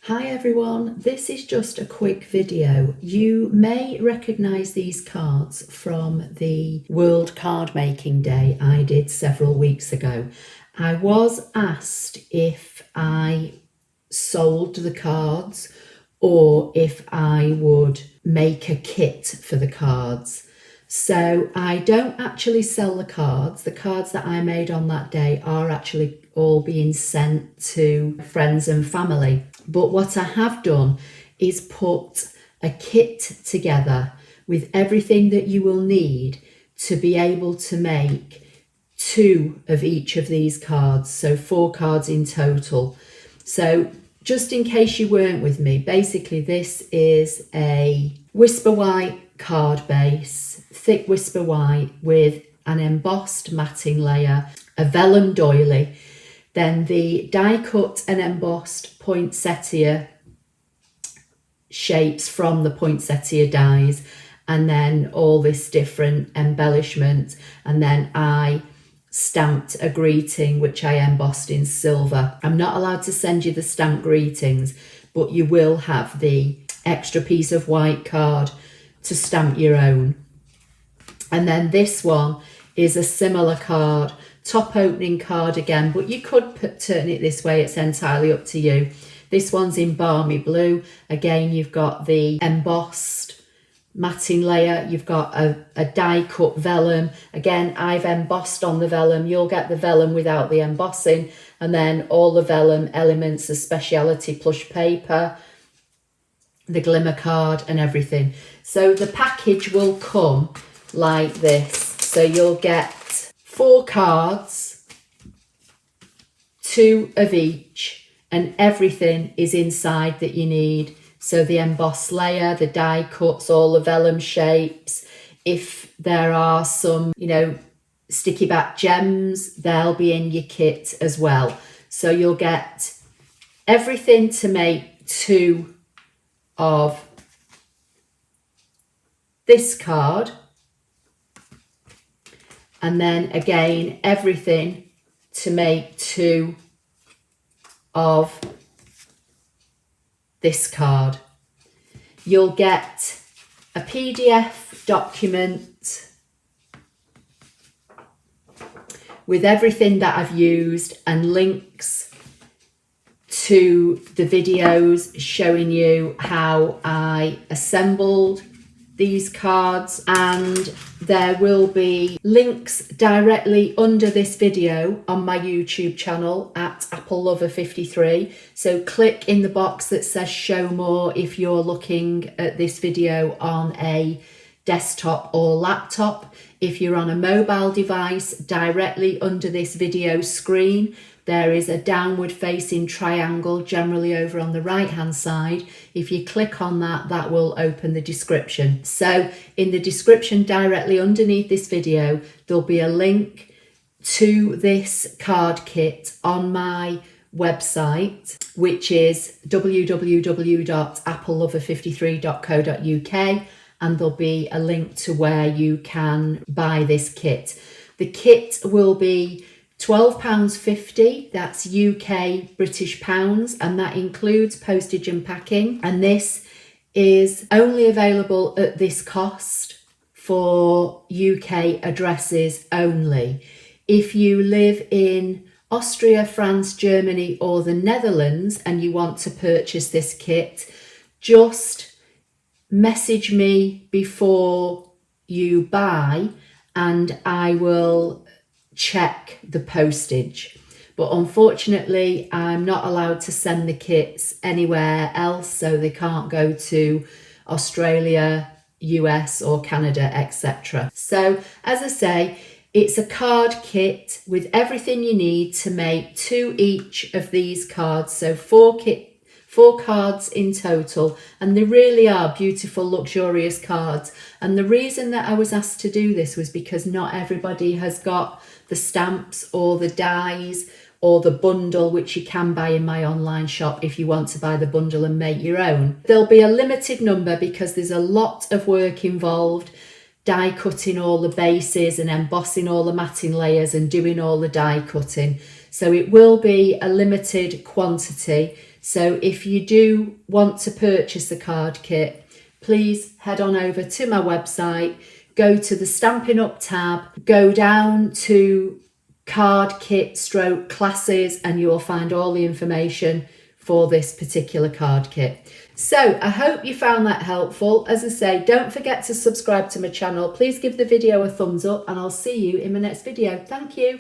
Hi everyone, this is just a quick video. You may recognise these cards from the World Card Making Day I did several weeks ago. I was asked if I sold the cards or if I would make a kit for the cards. So I don't actually sell the cards. The cards that I made on that day are actually all being sent to friends and family. But what I have done is put a kit together with everything that you will need to be able to make 2 of each of these cards, so 4 cards in total. So just in case you weren't with me, basically this is a Whisper White card base, thick Whisper White with an embossed matting layer, a vellum doily, then the die cut and embossed Poinsettia shapes from the Poinsettia dies, and then all this different embellishment, and then I stamped a greeting which I embossed in silver. I'm not allowed to send you the stamped greetings, but you will have the extra piece of white card to stamp your own. And then this one is a similar card, top opening card again, but you could turn it this way, it's entirely up to you. This one's in Balmy Blue. Again, you've got the embossed matting layer, you've got a die cut vellum. Again, I've embossed on the vellum. You'll get the vellum without the embossing, and then all the vellum elements, the speciality plush paper, the glimmer card and everything. So the package will come like this. So you'll get 4 cards, 2 of each, and everything is inside that you need. So the embossed layer, the die cuts, all the vellum shapes. If there are some, sticky back gems, they'll be in your kit as well. So you'll get everything to make 2 of this card. And then again, everything to make 2 of this card. You'll get a PDF document with everything that I've used and links to the videos showing you how I assembled these cards, and there will be links directly under this video on my YouTube channel at Apple Lover 53. So click in the box that says show more if you're looking at this video on a desktop or laptop. If you're on a mobile device, directly under this video screen there is a downward facing triangle, generally over on the right hand side. If you click on that, that will open the description. So in the description directly underneath this video, there'll be a link to this card kit on my website, which is www.applelover53.co.uk, and there'll be a link to where you can buy this kit. The kit will be £12.50, that's UK British pounds, and that includes postage and packing. And this is only available at this cost for UK addresses only. If you live in Austria, France, Germany or the Netherlands and you want to purchase this kit, just message me before you buy and I will check the postage. But unfortunately I'm not allowed to send the kits anywhere else, so they can't go to Australia, US or Canada, etc. So as I say, it's a card kit with everything you need to make 2 each of these cards, so 4 cards in total, and they really are beautiful, luxurious cards. And the reason that I was asked to do this was because not everybody has got the stamps or the dies or the bundle, which you can buy in my online shop if you want to buy the bundle and make your own. There'll be a limited number because there's a lot of work involved, die cutting all the bases and embossing all the matting layers and doing all the die cutting. So it will be a limited quantity. So if you do want to purchase the card kit, please head on over to my website, go to the Stampin' Up tab, go down to card kit stroke classes, and you will find all the information for this particular card kit. So I hope you found that helpful. As I say, don't forget to subscribe to my channel. Please give the video a thumbs up, and I'll see you in my next video. Thank you.